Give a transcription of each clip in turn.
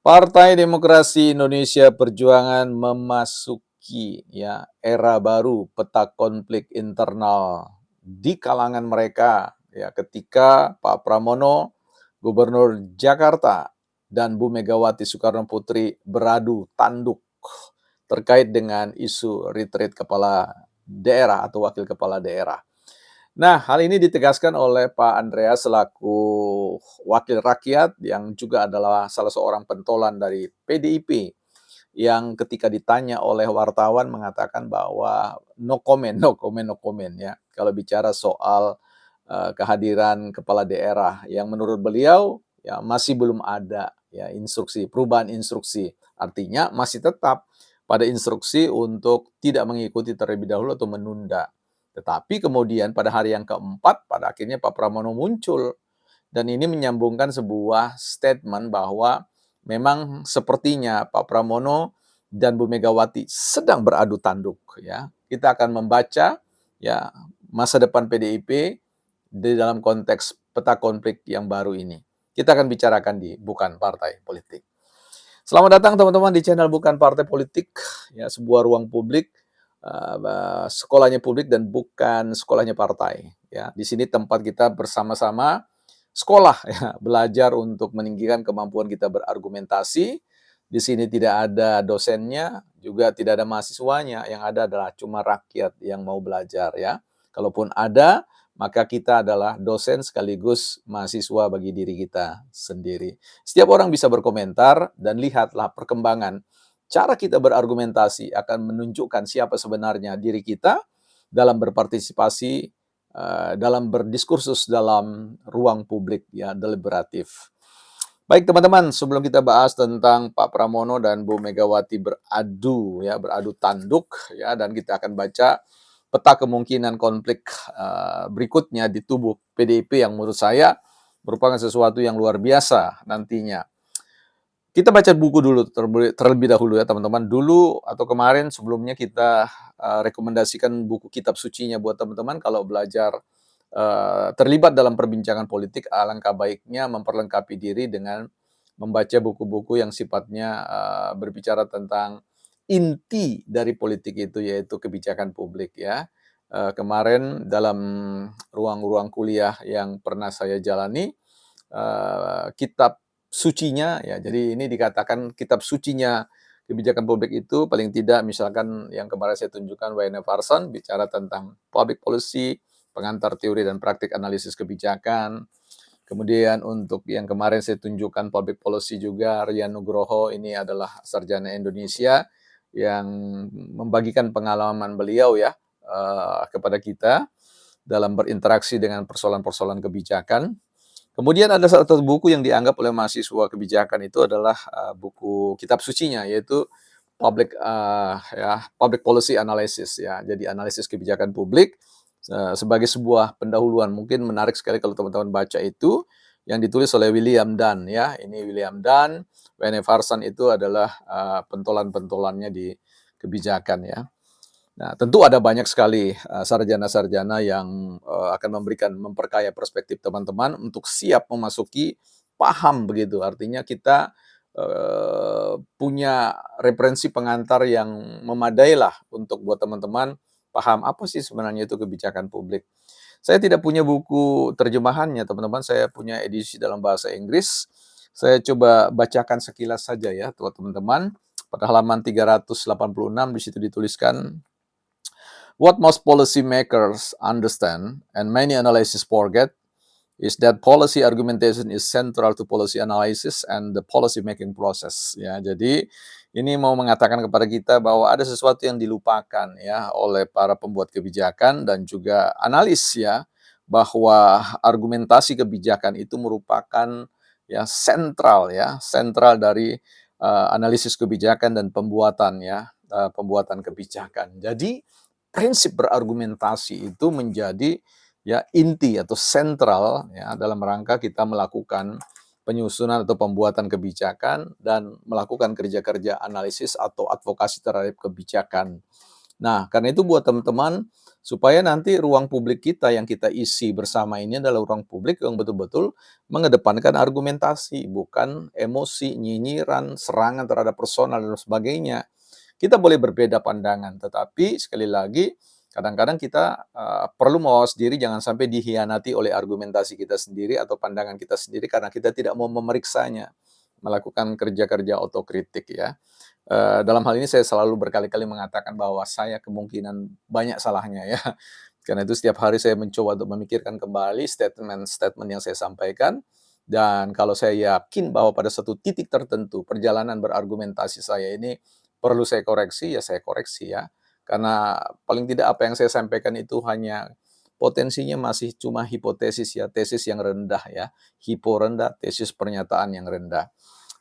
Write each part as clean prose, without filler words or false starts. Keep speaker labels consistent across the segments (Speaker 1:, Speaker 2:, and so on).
Speaker 1: Partai Demokrasi Indonesia Perjuangan memasuki era baru, peta konflik internal di kalangan mereka ketika Pak Pramono, Gubernur Jakarta, dan Bu Megawati Soekarno Putri beradu tanduk terkait dengan isu retreat kepala daerah atau wakil kepala daerah. Nah, hal ini ditegaskan oleh Pak Andreas selaku wakil rakyat yang juga adalah salah seorang pentolan dari PDIP yang ketika ditanya oleh wartawan mengatakan bahwa no comment, no comment, no comment ya. Kalau bicara soal kehadiran kepala daerah yang menurut beliau ya masih belum ada ya instruksi, perubahan instruksi. Artinya masih tetap pada instruksi untuk tidak mengikuti terlebih dahulu atau menunda. Tetapi kemudian pada hari yang keempat, pada akhirnya Pak Pramono muncul. Dan ini menyambungkan sebuah statement bahwa memang sepertinya Pak Pramono dan Bu Megawati sedang beradu tanduk ya. Kita akan membaca ya masa depan PDIP di dalam konteks peta konflik yang baru ini. Kita akan bicarakan di Bukan Partai Politik. Selamat datang teman-teman di channel Bukan Partai Politik, ya sebuah ruang publik, sekolahnya publik dan bukan sekolahnya partai. Ya, di sini tempat kita bersama-sama sekolah, ya, belajar untuk meninggikan kemampuan kita berargumentasi. Di sini tidak ada dosennya, juga tidak ada mahasiswanya. Yang ada adalah cuma rakyat yang mau belajar, ya. Kalaupun ada, maka kita adalah dosen sekaligus mahasiswa bagi diri kita sendiri. Setiap orang bisa berkomentar dan lihatlah perkembangan. Cara kita berargumentasi akan menunjukkan siapa sebenarnya diri kita dalam berpartisipasi, dalam berdiskursus dalam ruang publik ya deliberatif. Baik teman-teman, sebelum kita bahas tentang Pak Pramono dan Bu Megawati beradu tanduk ya, dan kita akan baca peta kemungkinan konflik berikutnya di tubuh PDIP yang menurut saya merupakan sesuatu yang luar biasa nantinya. Kita baca buku dulu terlebih dahulu ya teman-teman. Dulu atau kemarin sebelumnya kita rekomendasikan buku kitab sucinya buat teman-teman kalau belajar terlibat dalam perbincangan politik, alangkah baiknya memperlengkapi diri dengan membaca buku-buku yang sifatnya berbicara tentang inti dari politik itu, yaitu kebijakan publik ya. Kemarin dalam ruang-ruang kuliah yang pernah saya jalani, kitab sucinya ya, jadi ini dikatakan kitab sucinya kebijakan publik itu paling tidak misalkan yang kemarin saya tunjukkan W.N. Farson bicara tentang public policy, pengantar teori dan praktik analisis kebijakan. Kemudian untuk yang kemarin saya tunjukkan public policy juga, Rian Nugroho ini adalah sarjana Indonesia yang membagikan pengalaman beliau ya kepada kita dalam berinteraksi dengan persoalan-persoalan kebijakan. Kemudian ada satu buku yang dianggap oleh mahasiswa kebijakan itu adalah buku kitab sucinya, yaitu public policy analysis ya. Jadi analisis kebijakan publik sebagai sebuah pendahuluan. Mungkin menarik sekali kalau teman-teman baca itu, yang ditulis oleh William Dunn ya. Ini William Dunn, W.N. Farson itu adalah pentolan-pentolannya di kebijakan ya. Nah, tentu ada banyak sekali sarjana-sarjana yang akan memperkaya perspektif teman-teman untuk siap memasuki paham begitu. Artinya kita punya referensi pengantar yang memadai lah untuk buat teman-teman paham apa sih sebenarnya itu kebijakan publik. Saya tidak punya buku terjemahannya, teman-teman. Saya punya edisi dalam bahasa Inggris. Saya coba bacakan sekilas saja ya, teman-teman. Pada halaman 386 di situ dituliskan, what most policymakers understand, and many analysts forget, is that policy argumentation is central to policy analysis and the policy making process. Ya, jadi ini mau mengatakan kepada kita bahwa ada sesuatu yang dilupakan ya oleh para pembuat kebijakan dan juga analis ya, bahwa argumentasi kebijakan itu merupakan sentral dari analisis kebijakan dan pembuatan pembuatan kebijakan. Jadi prinsip berargumentasi itu menjadi inti atau sentral ya dalam rangka kita melakukan penyusunan atau pembuatan kebijakan dan melakukan kerja-kerja analisis atau advokasi terhadap kebijakan. Nah, karena itu buat teman-teman supaya nanti ruang publik kita yang kita isi bersama ini adalah ruang publik yang betul-betul mengedepankan argumentasi, bukan emosi, nyinyiran, serangan terhadap personal dan sebagainya. Kita boleh berbeda pandangan, tetapi sekali lagi kadang-kadang kita, perlu mawas diri jangan sampai dihianati oleh argumentasi kita sendiri atau pandangan kita sendiri karena kita tidak mau memeriksanya, melakukan kerja-kerja otokritik ya. Dalam hal ini saya selalu berkali-kali mengatakan bahwa saya kemungkinan banyak salahnya ya. Karena itu setiap hari saya mencoba untuk memikirkan kembali statement-statement yang saya sampaikan, dan kalau saya yakin bahwa pada satu titik tertentu perjalanan berargumentasi saya ini perlu saya koreksi, ya saya koreksi ya. Karena paling tidak apa yang saya sampaikan itu hanya potensinya masih cuma hipotesis ya, tesis yang rendah ya. Hipo rendah, tesis pernyataan yang rendah.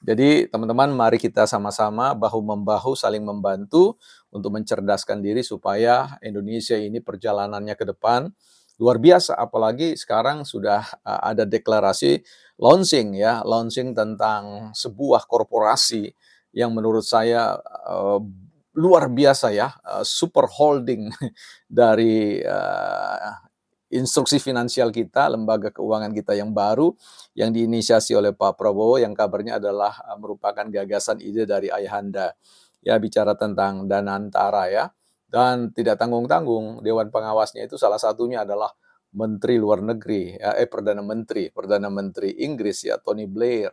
Speaker 1: Jadi teman-teman mari kita sama-sama bahu-membahu saling membantu untuk mencerdaskan diri supaya Indonesia ini perjalanannya ke depan luar biasa. Apalagi sekarang sudah ada deklarasi launching ya, launching tentang sebuah korporasi yang menurut saya luar biasa ya, super holding dari instruksi finansial kita, lembaga keuangan kita yang baru, yang diinisiasi oleh Pak Prabowo, yang kabarnya adalah merupakan gagasan ide dari ayahanda. Ya, bicara tentang Danantara ya, dan tidak tanggung-tanggung, dewan pengawasnya itu salah satunya adalah Menteri Luar Negeri, ya, Perdana Menteri Inggris ya, Tony Blair.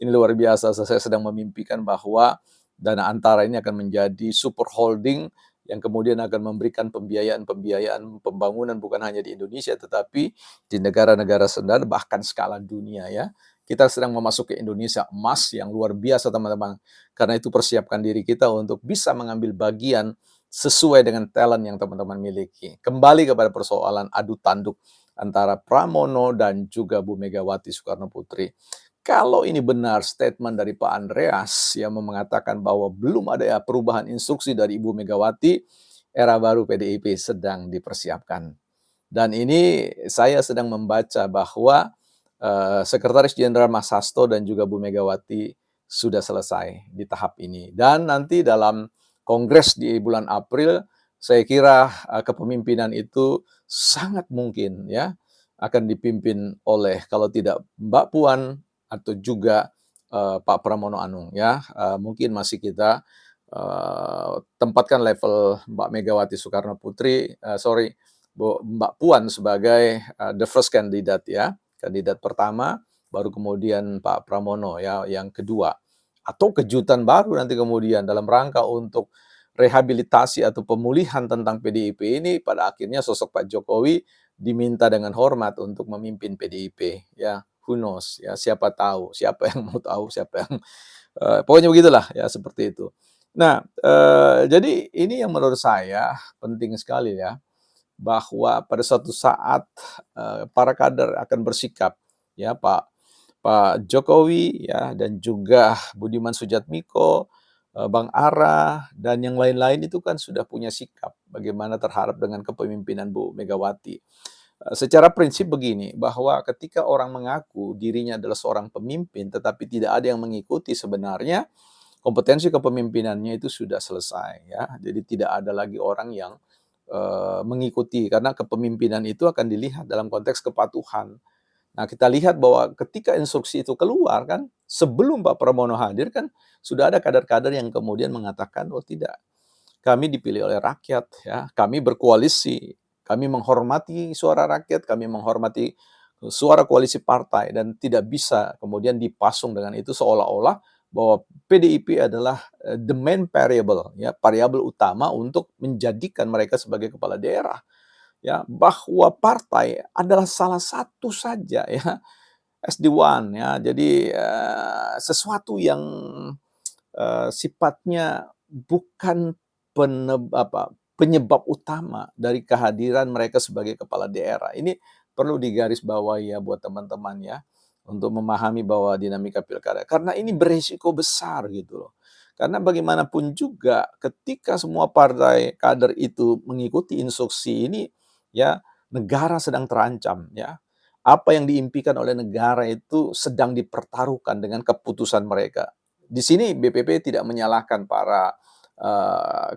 Speaker 1: Ini luar biasa, saya sedang memimpikan bahwa Dana Antara ini akan menjadi super holding yang kemudian akan memberikan pembiayaan-pembiayaan pembangunan bukan hanya di Indonesia, tetapi di negara-negara saudara, bahkan skala dunia ya. Kita sedang memasuki Indonesia emas yang luar biasa teman-teman. Karena itu persiapkan diri kita untuk bisa mengambil bagian sesuai dengan talent yang teman-teman miliki. Kembali kepada persoalan adu tanduk antara Pramono dan juga Bu Megawati Soekarno Putri. Kalau ini benar statement dari Pak Andreas yang mengatakan bahwa belum ada perubahan instruksi dari Ibu Megawati, era baru PDIP sedang dipersiapkan. Dan ini saya sedang membaca bahwa Sekretaris Jenderal Mas Hasto dan juga Bu Megawati sudah selesai di tahap ini. Dan nanti dalam kongres di bulan April, saya kira kepemimpinan itu sangat mungkin ya akan dipimpin oleh kalau tidak Mbak Puan atau juga Pak Pramono Anung ya. Mungkin masih kita tempatkan level Mbak Megawati Soekarno Putri, Mbak Puan sebagai the first candidate ya, kandidat pertama, baru kemudian Pak Pramono ya yang kedua. Atau kejutan baru nanti kemudian dalam rangka untuk rehabilitasi atau pemulihan tentang PDIP ini pada akhirnya sosok Pak Jokowi diminta dengan hormat untuk memimpin PDIP ya. Who knows ya, siapa tahu, siapa yang mau tahu, siapa yang pokoknya begitulah ya seperti itu. Nah, jadi ini yang menurut saya penting sekali ya, bahwa pada suatu saat para kader akan bersikap ya Pak Pak Jokowi ya dan juga Budiman Sujatmiko, Bang Ara dan yang lain-lain itu kan sudah punya sikap bagaimana terhadap dengan kepemimpinan Bu Megawati. Secara prinsip begini, bahwa ketika orang mengaku dirinya adalah seorang pemimpin tetapi tidak ada yang mengikuti sebenarnya kompetensi kepemimpinannya itu sudah selesai ya. Jadi tidak ada lagi orang yang mengikuti karena kepemimpinan itu akan dilihat dalam konteks kepatuhan. Nah, kita lihat bahwa ketika instruksi itu keluar kan, sebelum Pak Pramono hadir kan sudah ada kader-kader yang kemudian mengatakan, "Oh tidak, kami dipilih oleh rakyat ya, kami berkoalisi, kami menghormati suara rakyat, kami menghormati suara koalisi partai dan tidak bisa kemudian dipasung dengan itu seolah-olah bahwa PDIP adalah the main variable ya, variabel utama untuk menjadikan mereka sebagai kepala daerah ya, bahwa partai adalah salah satu saja ya SD1 ya. Jadi sesuatu yang sifatnya bukan penyebab utama dari kehadiran mereka sebagai kepala daerah. Ini perlu digarisbawahi ya buat teman-teman ya, untuk memahami bahwa dinamika pilkada. Karena ini beresiko besar gitu loh. Karena bagaimanapun juga ketika semua partai kader itu mengikuti instruksi ini, ya negara sedang terancam ya. Apa yang diimpikan oleh negara itu sedang dipertaruhkan dengan keputusan mereka. Di sini BPP tidak menyalahkan para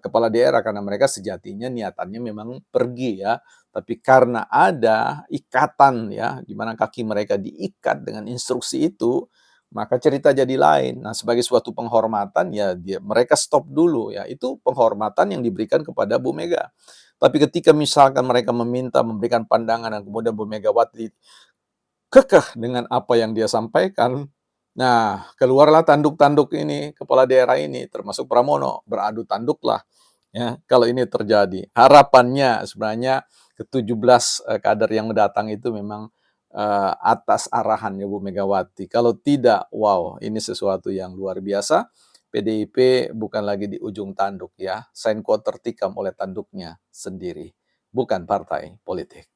Speaker 1: kepala daerah karena mereka sejatinya niatannya memang pergi ya, tapi karena ada ikatan ya, di mana kaki mereka diikat dengan instruksi itu, maka cerita jadi lain. Nah, sebagai suatu penghormatan ya mereka stop dulu ya, itu penghormatan yang diberikan kepada Bu Mega. Tapi ketika misalkan mereka meminta memberikan pandangan dan kemudian Bu Megawati kekeh dengan apa yang dia sampaikan. Nah, keluarlah tanduk-tanduk ini, kepala daerah ini, termasuk Pramono, beradu tanduklah ya kalau ini terjadi. Harapannya sebenarnya ke-17 kader yang mendatang itu memang atas arahan Bu Megawati. Kalau tidak, wow, ini sesuatu yang luar biasa. PDIP bukan lagi di ujung tanduk ya, sign quote tertikam oleh tanduknya sendiri, bukan partai politik.